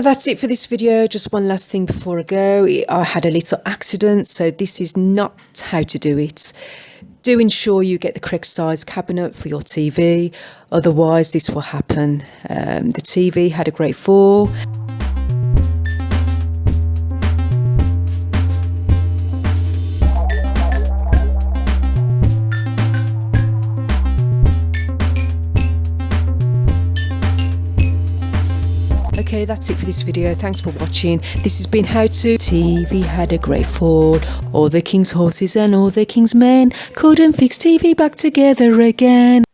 That's it for this video. Just one last thing before I go. I had a little accident, so this is not how to do it. Do ensure you get the correct size cabinet for your TV, otherwise this will happen. The TV had a great fall. Okay, that's it for this video. Thanks for watching. This has been How To. TV had a great fall. All the king's horses and all the king's men couldn't fix TV back together again.